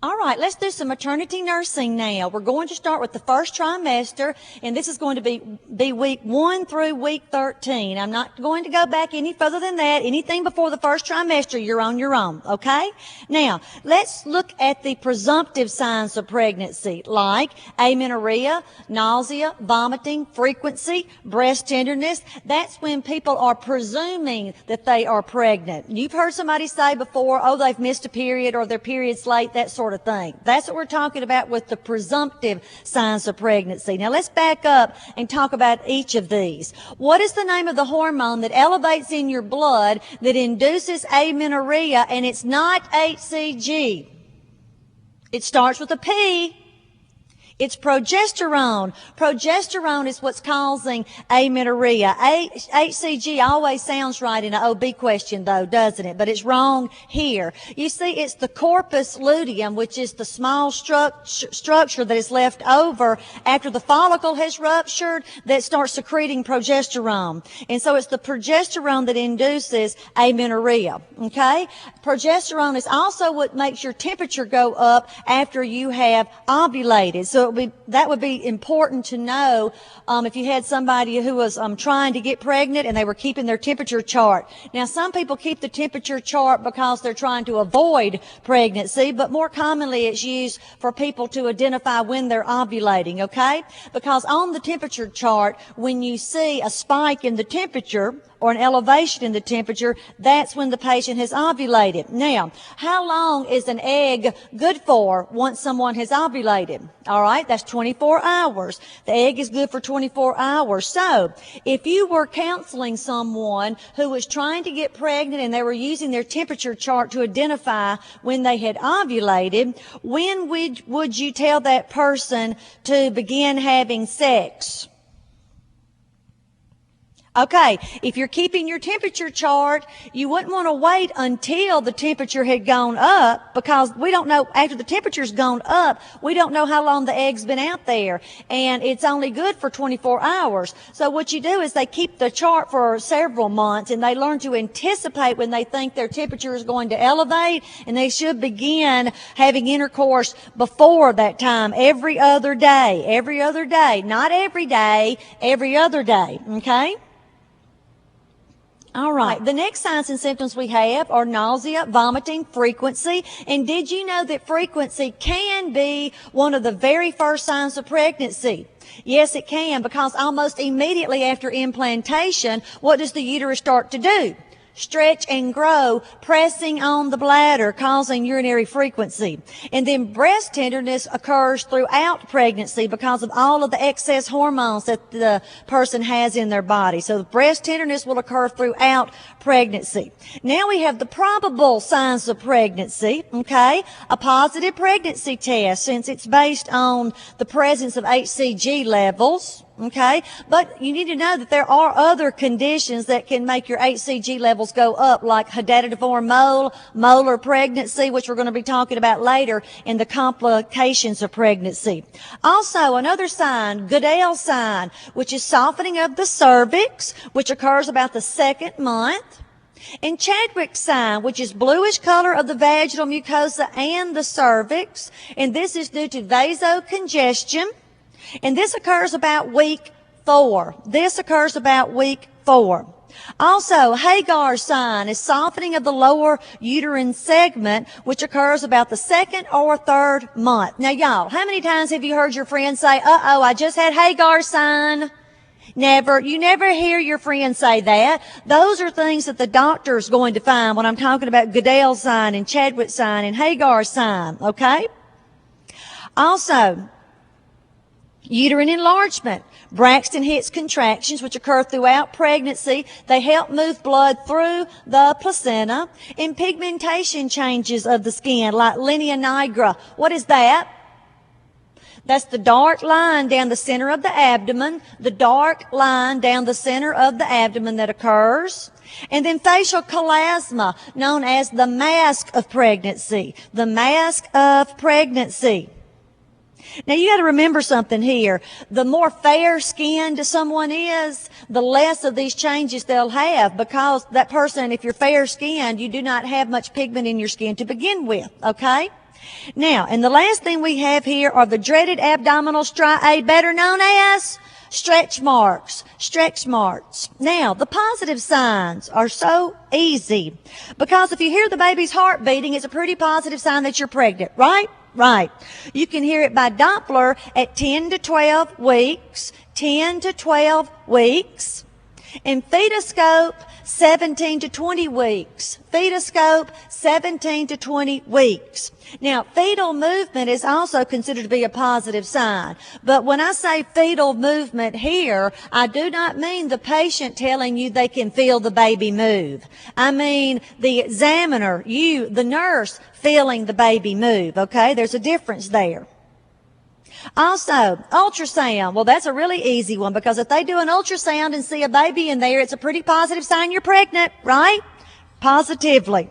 All right, let's do some maternity nursing now. We're going to start with the first trimester, and this is going to be week 1 through week 13. I'm not going to go back any further than that. Anything before the first trimester, you're on your own, okay? Now, let's look at the presumptive signs of pregnancy, like amenorrhea, nausea, vomiting, frequency, breast tenderness. That's when people are presuming that they are pregnant. You've heard somebody say before, oh, they've missed a period or their period's late, that sort of thing. That's what we're talking about with the presumptive signs of pregnancy. Now let's back up and talk about each of these. What is the name of the hormone that elevates in your blood that induces amenorrhea, and it's not HCG? It starts with a P. It's progesterone. Progesterone is what's causing amenorrhea. HCG always sounds right in an OB question, though, doesn't it? But it's wrong here. You see, it's the corpus luteum, which is the small structure that is left over after the follicle has ruptured, that starts secreting progesterone. And so it's the progesterone that induces amenorrhea. Okay? Progesterone is also what makes your temperature go up after you have ovulated. So that would be important to know if you had somebody who was trying to get pregnant and they were keeping their temperature chart. Now, some people keep the temperature chart because they're trying to avoid pregnancy, but more commonly it's used for people to identify when they're ovulating, okay? Because on the temperature chart, when you see a spike in the temperature or an elevation in the temperature, that's when the patient has ovulated. Now, how long is an egg good for once someone has ovulated? All right, that's 24 hours. The egg is good for 24 hours. So, if you were counseling someone who was trying to get pregnant and they were using their temperature chart to identify when they had ovulated, when would you tell that person to begin having sex? Okay, if you're keeping your temperature chart, you wouldn't want to wait until the temperature had gone up, because we don't know, after the temperature's gone up, we don't know how long the egg's been out there, and it's only good for 24 hours. So what you do is they keep the chart for several months, and they learn to anticipate when they think their temperature is going to elevate, and they should begin having intercourse before that time, every other day, not every day, every other day, okay? All right. The next signs and symptoms we have are nausea, vomiting, frequency. And did you know that frequency can be one of the very first signs of pregnancy? Yes, it can, because almost immediately after implantation, what does the uterus start to do? Stretch and grow, pressing on the bladder, causing urinary frequency. And then breast tenderness occurs throughout pregnancy because of all of the excess hormones that the person has in their body. So breast tenderness will occur throughout pregnancy. Now we have the probable signs of pregnancy, okay? A positive pregnancy test, since it's based on the presence of HCG levels. Okay, but you need to know that there are other conditions that can make your HCG levels go up, like hydatidiform mole, molar pregnancy, which we're going to be talking about later in the complications of pregnancy. Also, another sign, Goodell sign, which is softening of the cervix, which occurs about the 2nd month. And Chadwick's sign, which is bluish color of the vaginal mucosa and the cervix, and this is due to vasocongestion. And this occurs about week 4. Also, Hagar's sign is softening of the lower uterine segment, which occurs about the 2nd or 3rd month. Now, y'all, how many times have you heard your friend say, uh-oh, I just had Hagar's sign? Never. You never hear your friend say that. Those are things that the doctor's going to find when I'm talking about Goodell's sign and Chadwick's sign and Hagar's sign, okay? Also, uterine enlargement. Braxton Hicks contractions, which occur throughout pregnancy. They help move blood through the placenta. And pigmentation changes of the skin, like linea nigra. What is that? That's the dark line down the center of the abdomen. The dark line down the center of the abdomen that occurs. And then facial chlasma, known as the mask of pregnancy. The mask of pregnancy. Now, you got to remember something here. The more fair-skinned someone is, the less of these changes they'll have, because that person, if you're fair-skinned, you do not have much pigment in your skin to begin with, okay? Now, and the last thing we have here are the dreaded abdominal striae, better known as stretch marks. Stretch marks. Now, the positive signs are so easy because if you hear the baby's heart beating, it's a pretty positive sign that you're pregnant, right? Right. You can hear it by Doppler at 10 to 12 weeks, 10 to 12 weeks. And fetoscope, 17 to 20 weeks. Fetoscope, 17 to 20 weeks. Now, fetal movement is also considered to be a positive sign. But when I say fetal movement here, I do not mean the patient telling you they can feel the baby move. I mean the examiner, you, the nurse, feeling the baby move, okay? There's a difference there. Also, ultrasound. Well, that's a really easy one because if they do an ultrasound and see a baby in there, it's a pretty positive sign you're pregnant, right? Positively.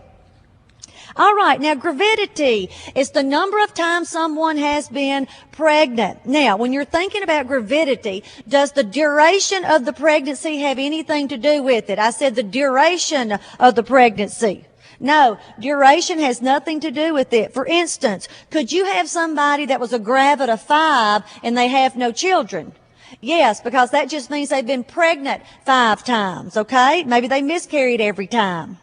All right, now gravidity is the number of times someone has been pregnant. Now, when you're thinking about gravidity, does the duration of the pregnancy have anything to do with it? I said the duration of the pregnancy. No, duration has nothing to do with it. For instance, could you have somebody that was a gravid of 5 and they have no children? Yes, because that just means they've been pregnant 5 times, okay? Maybe they miscarried every time.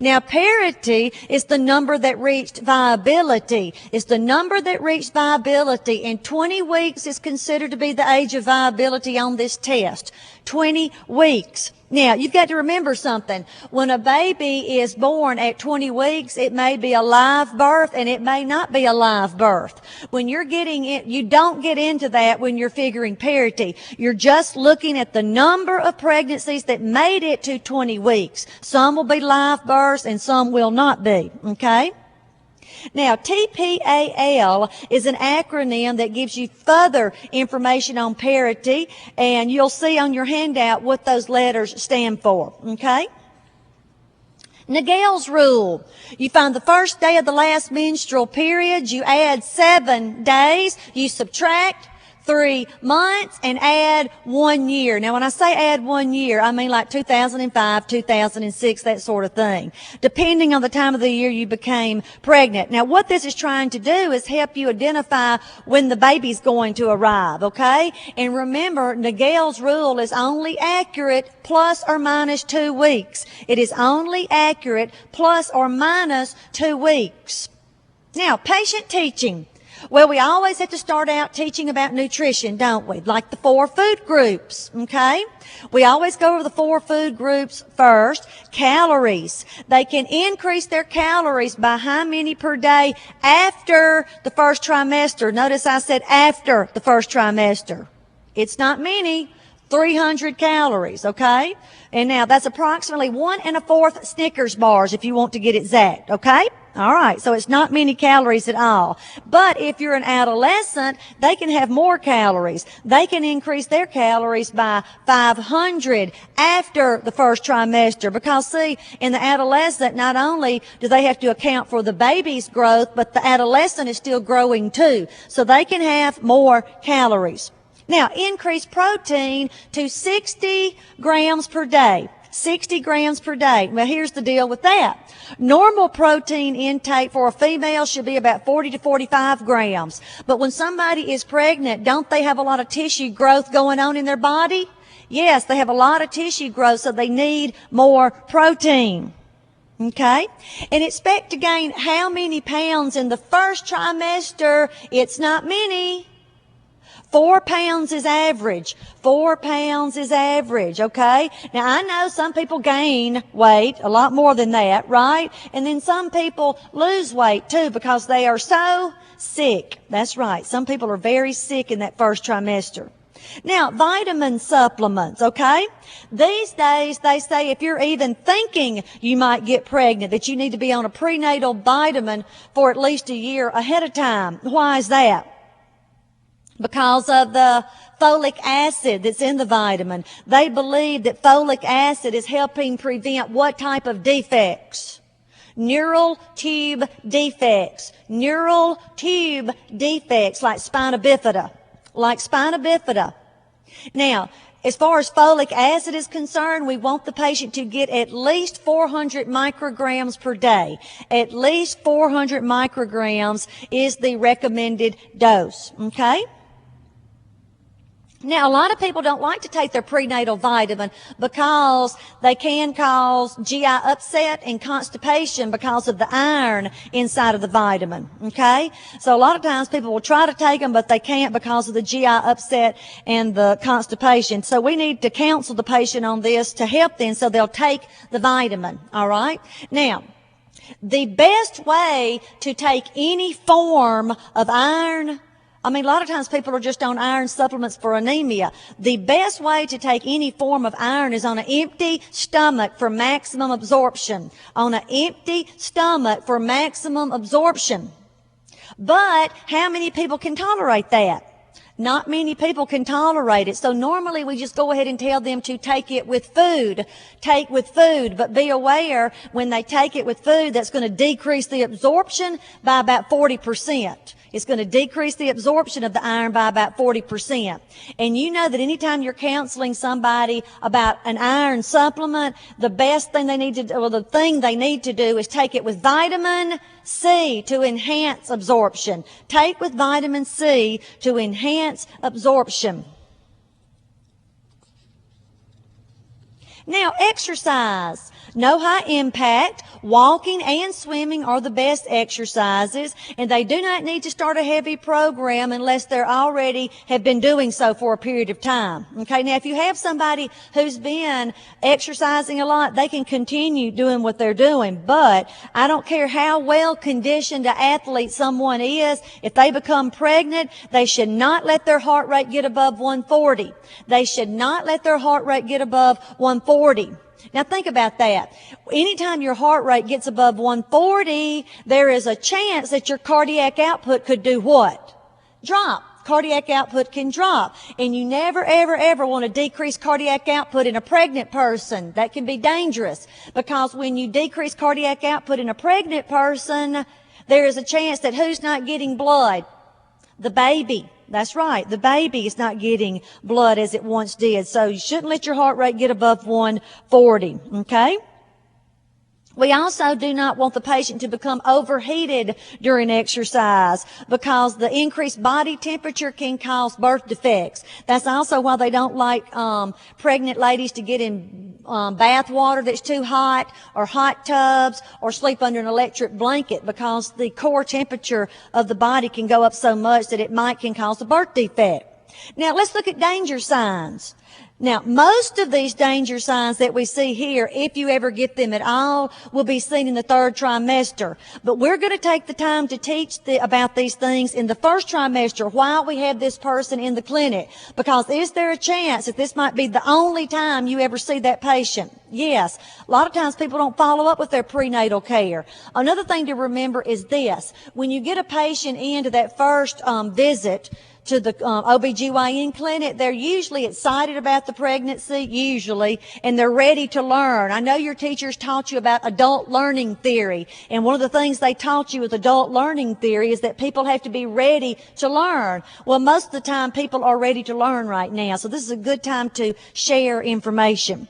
Now, parity is the number that reached viability. It's the number that reached viability, and 20 weeks is considered to be the age of viability on this test. 20 weeks. Now, you've got to remember something. When a baby is born at 20 weeks, it may be a live birth and it may not be a live birth. When you're getting it, you don't get into that when you're figuring parity. You're just looking at the number of pregnancies that made it to 20 weeks. Some will be live births and some will not be, okay? Now, TPAL is an acronym that gives you further information on parity, and you'll see on your handout what those letters stand for, okay? Nagel's rule. You find the first day of the last menstrual period, you add 7 days, you subtract 3 months and add 1 year. Now, when I say add 1 year, I mean like 2005, 2006, that sort of thing, depending on the time of the year you became pregnant. Now, what this is trying to do is help you identify when the baby's going to arrive, okay? And remember, Nagel's rule is only accurate plus or minus 2 weeks. It is only accurate plus or minus 2 weeks. Now, patient teaching. Well, we always have to start out teaching about nutrition, don't we? Like the 4 food groups, okay? We always go over the 4 food groups first. Calories. They can increase their calories by how many per day after the first trimester? Notice I said after the first trimester. It's not many. 300 calories, okay? And now that's approximately 1 1/4 Snickers bars if you want to get exact, okay? All right, so it's not many calories at all. But if you're an adolescent, they can have more calories. They can increase their calories by 500 after the first trimester because, see, in the adolescent, not only do they have to account for the baby's growth, but the adolescent is still growing too. So they can have more calories. Now, increase protein to 60 grams per day. 60 grams per day. Well, here's the deal with that. Normal protein intake for a female should be about 40 to 45 grams. But when somebody is pregnant, don't they have a lot of tissue growth going on in their body? Yes, they have a lot of tissue growth, so they need more protein. Okay? And expect to gain how many pounds in the first trimester? It's not many. 4 pounds is average. 4 pounds is average, okay? Now, I know some people gain weight, a lot more than that, right? And then some people lose weight, too, because they are so sick. That's right. Some people are very sick in that first trimester. Now, vitamin supplements, okay? These days, they say if you're even thinking you might get pregnant, that you need to be on a prenatal vitamin for at least a year ahead of time. Why is that? Because of the folic acid that's in the vitamin. They believe that folic acid is helping prevent what type of defects? Neural tube defects. Neural tube defects like spina bifida. Like spina bifida. Now, As far as folic acid is concerned, we want the patient to get at least 400 micrograms per day. At least 400 micrograms is the recommended dose, okay? Now, a lot of people don't like to take their prenatal vitamin because they can cause GI upset and constipation because of the iron inside of the vitamin, okay? So a lot of times people will try to take them, but they can't because of the GI upset and the constipation. So we need to counsel the patient on this to help them so they'll take the vitamin, all right? Now, the best way to take any form of iron, a lot of times people are just on iron supplements for anemia. The best way to take any form of iron is on an empty stomach for maximum absorption. On an empty stomach for maximum absorption. But how many people can tolerate that? Not many people can tolerate it. So normally we just go ahead and tell them to take it with food. Take with food. But be aware when they take it with food, that's going to decrease the absorption by about 40%. It's going to decrease the absorption of the iron by about 40%. And you know that anytime you're counseling somebody about an iron supplement, the best thing they need to do, or the thing they need to do is take it with vitamin C to enhance absorption. Take with vitamin C to enhance absorption. Now, exercise. No high impact. Walking and swimming are the best exercises, and they do not need to start a heavy program unless they already have been doing so for a period of time. Okay, now if you have somebody who's been exercising a lot, they can continue doing what they're doing, but I don't care how well conditioned an athlete someone is, if they become pregnant, they should not let their heart rate get above 140. They should not let their heart rate get above 140. Now think about that. Anytime your heart rate gets above 140, there is a chance that your cardiac output could do what? Drop. Cardiac output can drop. And you never, ever, ever want to decrease cardiac output in a pregnant person. That can be dangerous because when you decrease cardiac output in a pregnant person, there is a chance that who's not getting blood? The baby. That's right. The baby is not getting blood as it once did. So you shouldn't let your heart rate get above 140. Okay? We also do not want the patient to become overheated during exercise because the increased body temperature can cause birth defects. That's also why they don't like pregnant ladies to get in bath water that's too hot, or hot tubs, or sleep under an electric blanket, because the core temperature of the body can go up so much that it can cause a birth defect. Now let's look at danger signs. Now, most of these danger signs that we see here, if you ever get them at all, will be seen in the third trimester. But we're going to take the time to teach about these things in the first trimester while we have this person in the clinic. Because is there a chance that this might be the only time you ever see that patient? Yes. A lot of times people don't follow up with their prenatal care. Another thing to remember is this. When you get a patient into that first visit to the OBGYN clinic, they're usually excited about the pregnancy, usually, and they're ready to learn. I know your teachers taught you about adult learning theory, and one of the things they taught you with adult learning theory is that people have to be ready to learn. Well, most of the time people are ready to learn right now, so this is a good time to share information.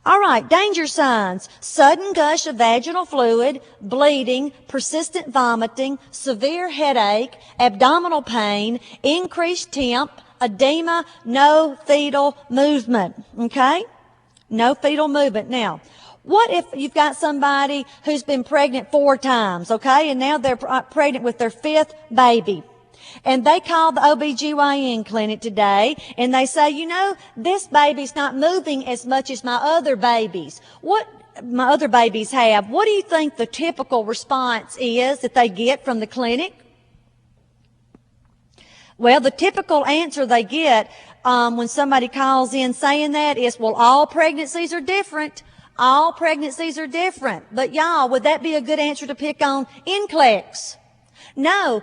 All right, danger signs: sudden gush of vaginal fluid, bleeding, persistent vomiting, severe headache, abdominal pain, increased temp, edema, no fetal movement. Okay? No fetal movement. Now, what if you've got somebody who's been pregnant 4 times, okay, and now they're pregnant with their 5th baby? And they call the OBGYN clinic today, and they say, you know, this baby's not moving as much as my other babies. What my other babies have. What do you think the typical response is that they get from the clinic? Well, the typical answer they get when somebody calls in saying that is, well, all pregnancies are different. All pregnancies are different. But y'all, would that be a good answer to pick on NCLEX? No.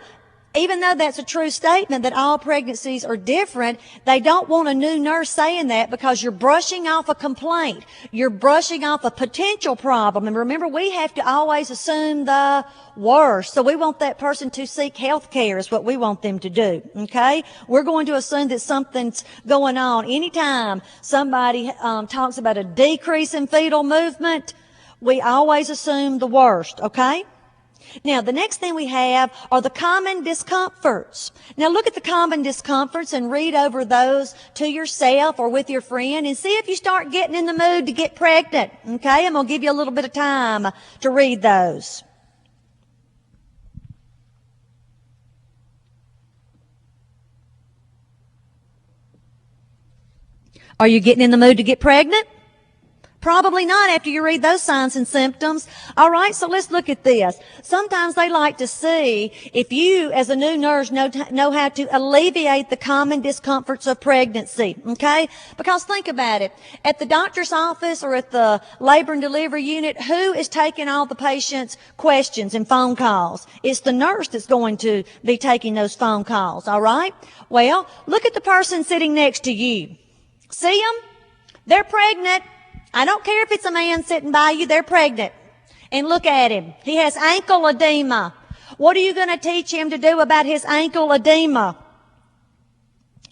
even though that's a true statement that all pregnancies are different, they don't want a new nurse saying that because you're brushing off a complaint. You're brushing off a potential problem. And remember, we have to always assume the worst. So we want that person to seek health care is what we want them to do. Okay? We're going to assume that something's going on. Anytime somebody talks about a decrease in fetal movement, we always assume the worst. Okay? Now, the next thing we have are the common discomforts. Now, look at the common discomforts and read over those to yourself or with your friend and see if you start getting in the mood to get pregnant. Okay? I'm going to give you a little bit of time to read those. Are you getting in the mood to get pregnant? Probably not after you read those signs and symptoms. All right, so let's look at this. Sometimes they like to see if you, as a new nurse, know how to alleviate the common discomforts of pregnancy, okay? Because think about it. At the doctor's office or at the labor and delivery unit, who is taking all the patient's questions and phone calls? It's the nurse that's going to be taking those phone calls, all right? Well, look at the person sitting next to you. See them? They're pregnant. I don't care if it's a man sitting by you, they're pregnant. And look at him. He has ankle edema. What are you going to teach him to do about his ankle edema?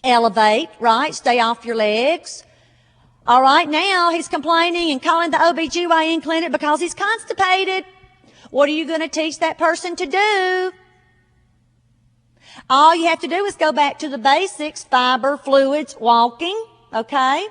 Elevate, right? Stay off your legs. All right, now he's complaining and calling the OBGYN clinic because he's constipated. What are you going to teach that person to do? All you have to do is go back to the basics, fiber, fluids, walking, okay?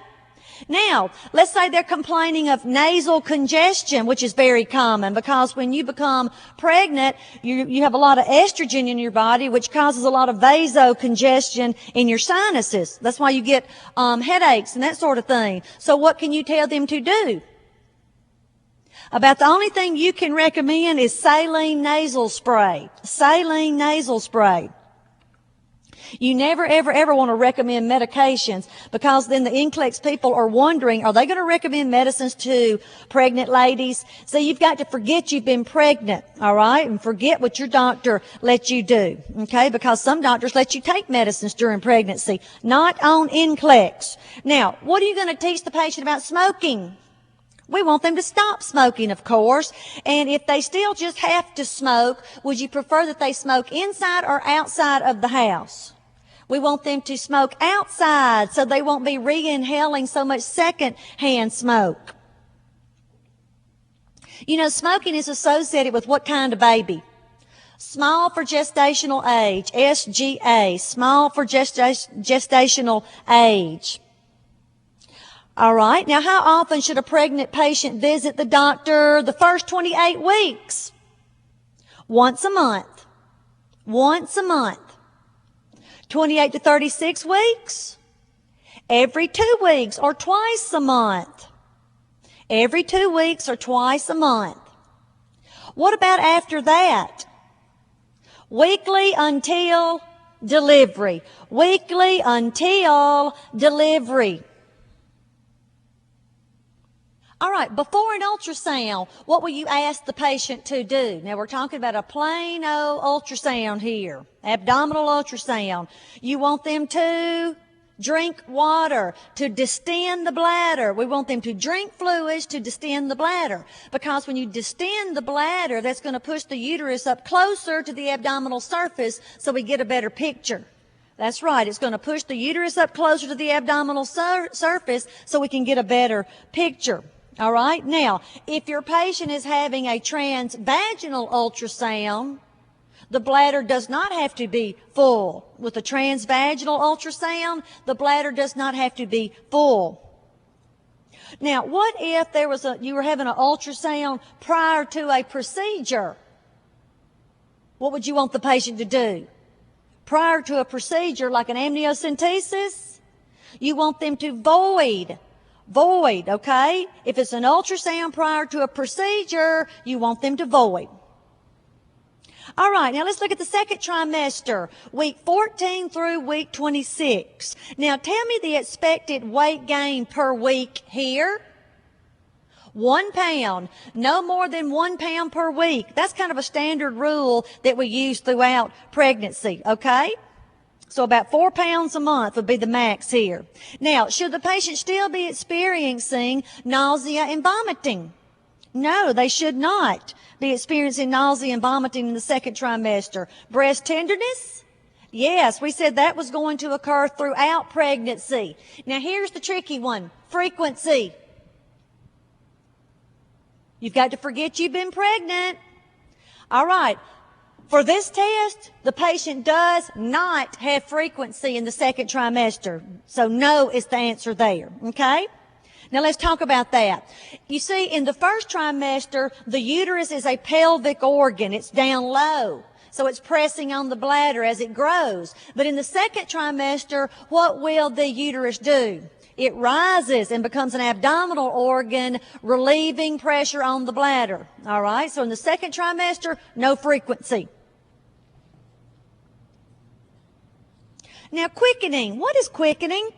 Now, let's say they're complaining of nasal congestion, which is very common because when you become pregnant, you have a lot of estrogen in your body, which causes a lot of vasocongestion in your sinuses. That's why you get headaches and that sort of thing. So what can you tell them to do? About the only thing you can recommend is saline nasal spray. Saline nasal spray. You never, ever, ever want to recommend medications because then the NCLEX people are wondering, are they going to recommend medicines to pregnant ladies? So you've got to forget you've been pregnant, all right, and forget what your doctor let you do, okay, because some doctors let you take medicines during pregnancy, not on NCLEX. Now, what are you going to teach the patient about smoking? We want them to stop smoking, of course. And if they still just have to smoke, would you prefer that they smoke inside or outside of the house? We want them to smoke outside so they won't be re-inhaling so much second-hand smoke. You know, smoking is associated with what kind of baby? Small for gestational age, SGA, small for gestational age. All right. Now, how often should a pregnant patient visit the doctor the first 28 weeks? Once a month. Once a month. 28 to 36 weeks? Every 2 weeks or twice a month. Every 2 weeks or twice a month. What about after that? Weekly until delivery. Weekly until delivery. All right, before an ultrasound, what will you ask the patient to do? Now, we're talking about a plain old ultrasound here, abdominal ultrasound. You want them to drink water to distend the bladder. We want them to drink fluids to distend the bladder because when you distend the bladder, that's going to push the uterus up closer to the abdominal surface so we get a better picture. That's right. It's going to push the uterus up closer to the abdominal surface so we can get a better picture. All right. Now, if your patient is having a transvaginal ultrasound, the bladder does not have to be full. With a transvaginal ultrasound, the bladder does not have to be full. Now, what if you were having an ultrasound prior to a procedure? What would you want the patient to do? Prior to a procedure like an amniocentesis, you want them to void, okay? If it's an ultrasound prior to a procedure, you want them to void. All right, now let's look at the second trimester, week 14 through week 26. Now tell me the expected weight gain per week here. 1 pound, no more than 1 pound per week. That's kind of a standard rule that we use throughout pregnancy, okay? So about 4 pounds a month would be the max here. Now, should the patient still be experiencing nausea and vomiting? No, they should not be experiencing nausea and vomiting in the second trimester. Breast tenderness? Yes, we said that was going to occur throughout pregnancy. Now, here's the tricky one. Frequency. You've got to forget you've been pregnant. All right. For this test, the patient does not have frequency in the second trimester. So no is the answer there. Okay? Now let's talk about that. You see, in the first trimester, the uterus is a pelvic organ. It's down low. So it's pressing on the bladder as it grows. But in the second trimester, what will the uterus do? It rises and becomes an abdominal organ, relieving pressure on the bladder. All right? So in the second trimester, no frequency. Now, quickening. What is quickening?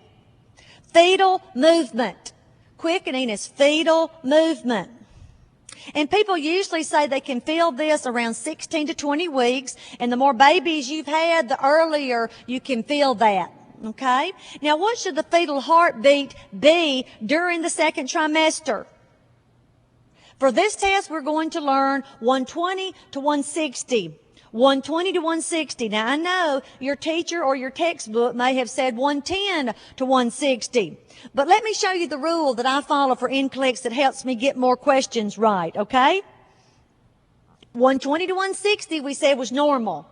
Fetal movement. Quickening is fetal movement. And people usually say they can feel this around 16 to 20 weeks. And the more babies you've had, the earlier you can feel that. Okay? Now, what should the fetal heartbeat be during the second trimester? For this test, we're going to learn 120 to 160. 120 to 160. Now, I know your teacher or your textbook may have said 110 to 160. But let me show you the rule that I follow for NCLEX that helps me get more questions right, okay? 120 to 160, we said, was normal.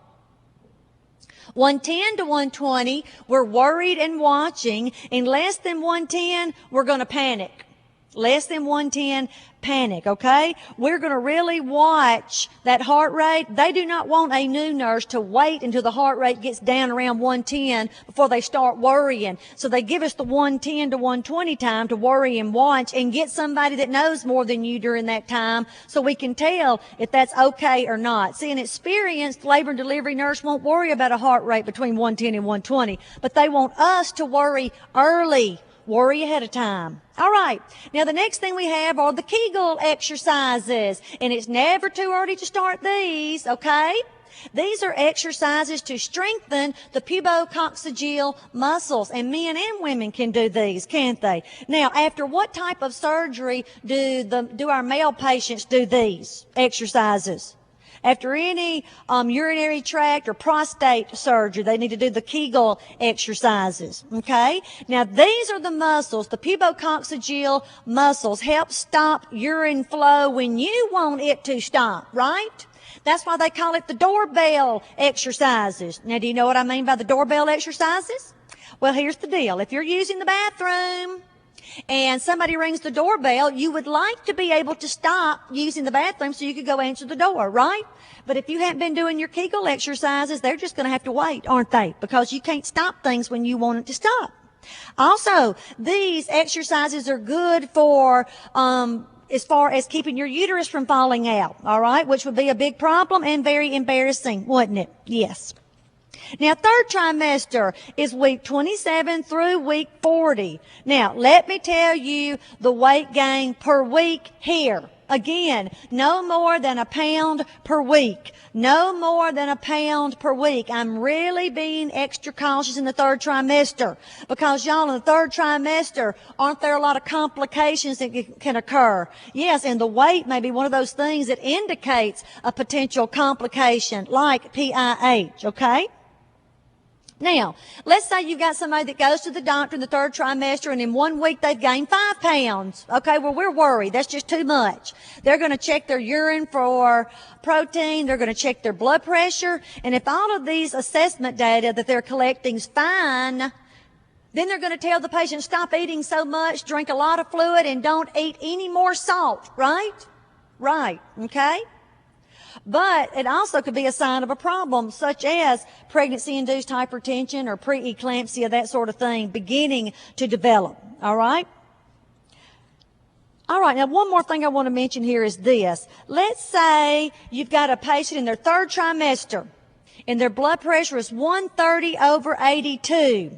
110 to 120, we're worried and watching. And less than 110, we're going to panic. Less than 110, panic, okay? We're going to really watch that heart rate. They do not want a new nurse to wait until the heart rate gets down around 110 before they start worrying. So they give us the 110 to 120 time to worry and watch and get somebody that knows more than you during that time so we can tell if that's okay or not. See, an experienced labor and delivery nurse won't worry about a heart rate between 110 and 120, but they want us to worry early. Worry ahead of time. All right. Now, the next thing we have are the Kegel exercises. And it's never too early to start these, okay? These are exercises to strengthen the pubococcygeal muscles. And men and women can do these, can't they? Now, after what type of surgery do our male patients do these exercises? After any urinary tract or prostate surgery, they need to do the Kegel exercises, okay? Now, these are the muscles, the pubococcygeal muscles, help stop urine flow when you want it to stop, right? That's why they call it the doorbell exercises. Now, do you know what I mean by the doorbell exercises? Well, here's the deal. If you're using the bathroom and somebody rings the doorbell, you would like to be able to stop using the bathroom so you could go answer the door, right? But if you haven't been doing your Kegel exercises, they're just going to have to wait, aren't they? Because you can't stop things when you want it to stop. Also, these exercises are good for as far as keeping your uterus from falling out, all right, which would be a big problem and very embarrassing, wouldn't it? Yes. Now, third trimester is week 27 through week 40. Now, let me tell you the weight gain per week here. Again, no more than a pound per week. No more than a pound per week. I'm really being extra cautious in the third trimester because, y'all, in the third trimester, aren't there a lot of complications that can occur? Yes, and the weight may be one of those things that indicates a potential complication like PIH, okay? Now, let's say you've got somebody that goes to the doctor in the third trimester and in 1 week they've gained 5 pounds. Okay, well, we're worried. That's just too much. They're going to check their urine for protein. They're going to check their blood pressure. And if all of these assessment data that they're collecting is fine, then they're going to tell the patient, stop eating so much, drink a lot of fluid, and don't eat any more salt, right? Right, okay? But it also could be a sign of a problem, such as pregnancy-induced hypertension or preeclampsia, that sort of thing, beginning to develop. All right? All right, now one more thing I want to mention here is this. Let's say you've got a patient in their third trimester, and their blood pressure is 130/82.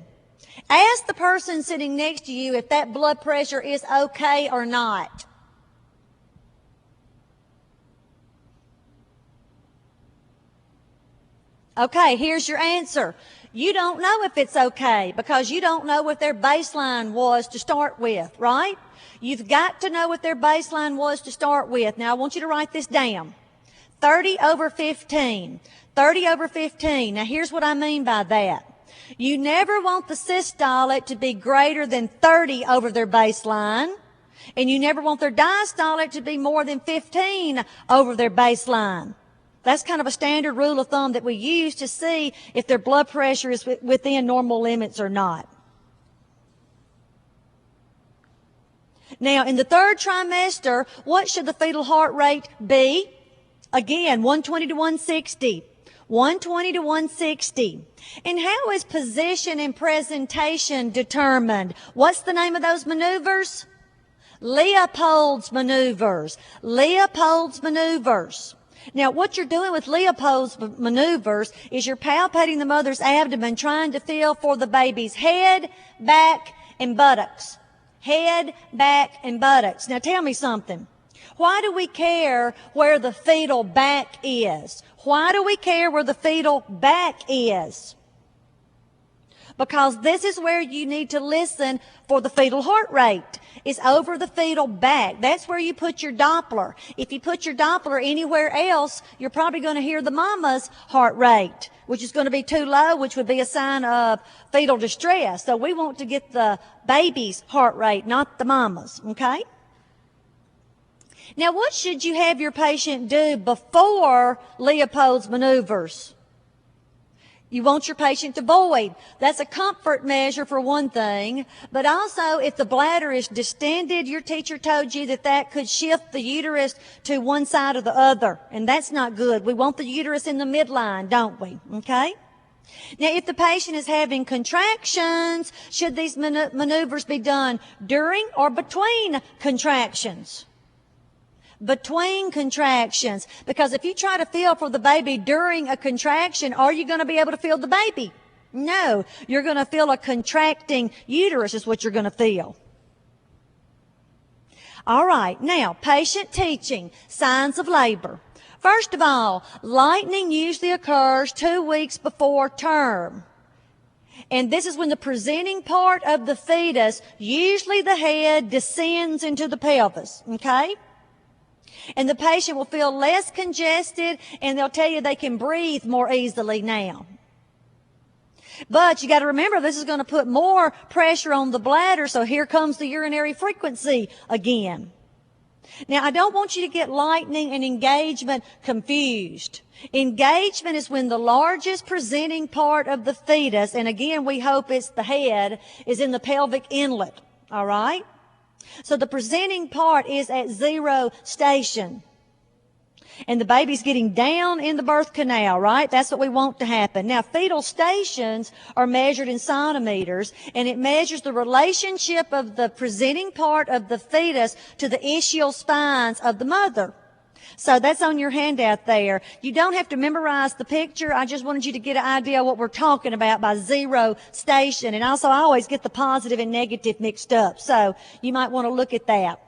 Ask the person sitting next to you if that blood pressure is okay or not. Okay, here's your answer. You don't know if it's okay because you don't know what their baseline was to start with, right? You've got to know what their baseline was to start with. Now, I want you to write this down. 30 over 15. 30 over 15. Now, here's what I mean by that. You never want the systolic to be greater than 30 over their baseline, and you never want their diastolic to be more than 15 over their baseline. That's kind of a standard rule of thumb that we use to see if their blood pressure is within normal limits or not. Now, in the third trimester, what should the fetal heart rate be? Again, 120 to 160. 120 to 160. And how is position and presentation determined? What's the name of those maneuvers? Leopold's maneuvers. Leopold's maneuvers. Now, what you're doing with Leopold's maneuvers is you're palpating the mother's abdomen, trying to feel for the baby's head, back, and buttocks. Head, back, and buttocks. Now, tell me something. Why do we care where the fetal back is? Why do we care where the fetal back is? Because this is where you need to listen for the fetal heart rate. It's over the fetal back. That's where you put your Doppler. If you put your Doppler anywhere else, you're probably going to hear the mama's heart rate, which is going to be too low, which would be a sign of fetal distress. So we want to get the baby's heart rate, not the mama's, okay? Now, what should you have your patient do before Leopold's maneuvers? You want your patient to void. That's a comfort measure for one thing, but also if the bladder is distended, your teacher told you that that could shift the uterus to one side or the other, and that's not good. We want the uterus in the midline, don't we? Okay? Now, if the patient is having contractions, should these maneuvers be done during or between contractions? Between contractions. Because if you try to feel for the baby during a contraction, are you going to be able to feel the baby? No. You're going to feel a contracting uterus is what you're going to feel. All right. Now, patient teaching. Signs of labor. First of all, lightening usually occurs 2 weeks before term. And this is when the presenting part of the fetus, usually the head, descends into the pelvis. Okay? And the patient will feel less congested, and they'll tell you they can breathe more easily now. But you got to remember, this is going to put more pressure on the bladder, so here comes the urinary frequency again. Now, I don't want you to get lightening and engagement confused. Engagement is when the largest presenting part of the fetus, and again, we hope it's the head, is in the pelvic inlet. All right? So the presenting part is at 0 station. And the baby's getting down in the birth canal, right? That's what we want to happen. Now, fetal stations are measured in centimeters, and it measures the relationship of the presenting part of the fetus to the ischial spines of the mother. So that's on your handout there. You don't have to memorize the picture. I just wanted you to get an idea of what we're talking about by 0 station. And also, I always get the positive and negative mixed up. So you might want to look at that.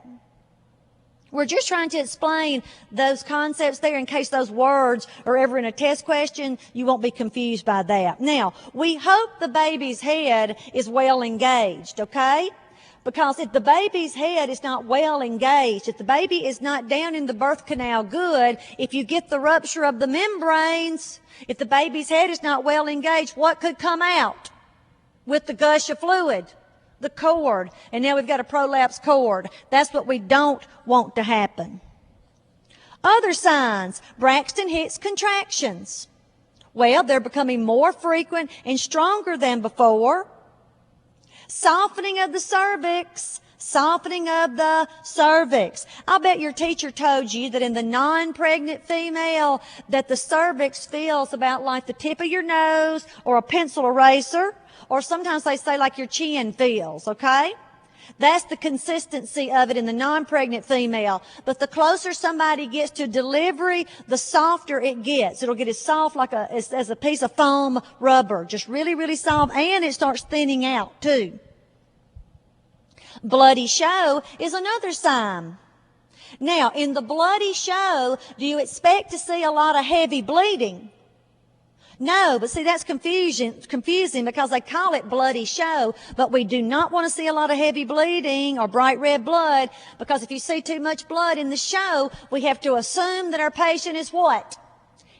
We're just trying to explain those concepts there in case those words are ever in a test question. You won't be confused by that. Now, we hope the baby's head is well engaged, okay? Because if the baby's head is not well engaged, if the baby is not down in the birth canal good, if you get the rupture of the membranes, if the baby's head is not well engaged, what could come out with the gush of fluid? The cord. And now we've got a prolapsed cord. That's what we don't want to happen. Other signs. Braxton Hicks contractions. Well, they're becoming more frequent and stronger than before. Softening of the cervix. Softening of the cervix. I'll bet your teacher told you that in the non-pregnant female that the cervix feels about like the tip of your nose or a pencil eraser, or sometimes they say like your chin feels, okay? That's the consistency of it in the non-pregnant female. But the closer somebody gets to delivery, the softer it gets. It'll get as soft like as a piece of foam rubber, just really, really soft, and it starts thinning out too. Bloody show is another sign. Now, in the bloody show, do you expect to see a lot of heavy bleeding? No, but see, that's confusing because they call it bloody show, but we do not want to see a lot of heavy bleeding or bright red blood, because if you see too much blood in the show, we have to assume that our patient is what?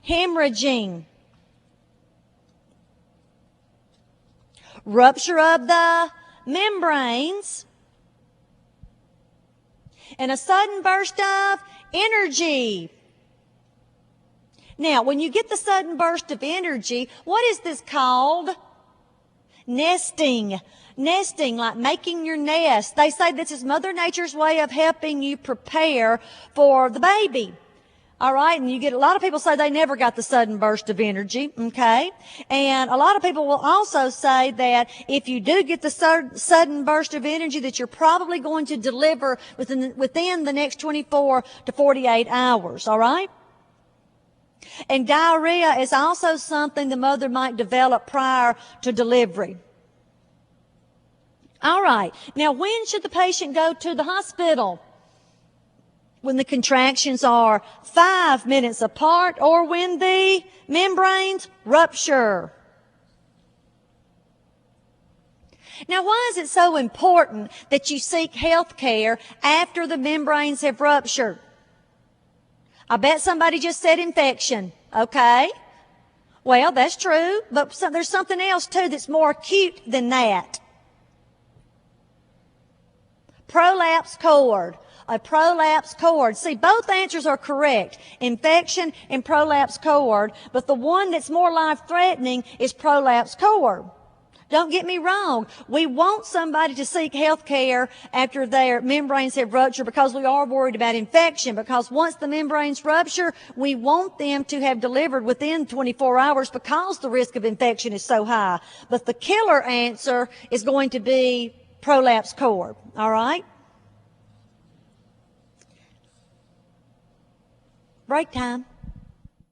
Hemorrhaging. Rupture of the membranes and a sudden burst of energy. Now, when you get the sudden burst of energy, what is this called? Nesting. Nesting, like making your nest. They say this is Mother Nature's way of helping you prepare for the baby. All right, and you get a lot of people say they never got the sudden burst of energy, okay? And a lot of people will also say that if you do get the sudden burst of energy, that you're probably going to deliver within the next 24 to 48 hours, all right? And diarrhea is also something the mother might develop prior to delivery. All right. Now, when should the patient go to the hospital? When the contractions are 5 minutes apart or when the membranes rupture. Now, why is it so important that you seek health care after the membranes have ruptured? I bet somebody just said infection. Okay. Well, that's true, but there's something else too that's more acute than that. Prolapse cord. A prolapse cord. See, both answers are correct. Infection and prolapse cord, but the one that's more life-threatening is prolapse cord. Don't get me wrong. We want somebody to seek health care after their membranes have ruptured because we are worried about infection. Because once the membranes rupture, we want them to have delivered within 24 hours because the risk of infection is so high. But the killer answer is going to be prolapse cord. All right? Break time.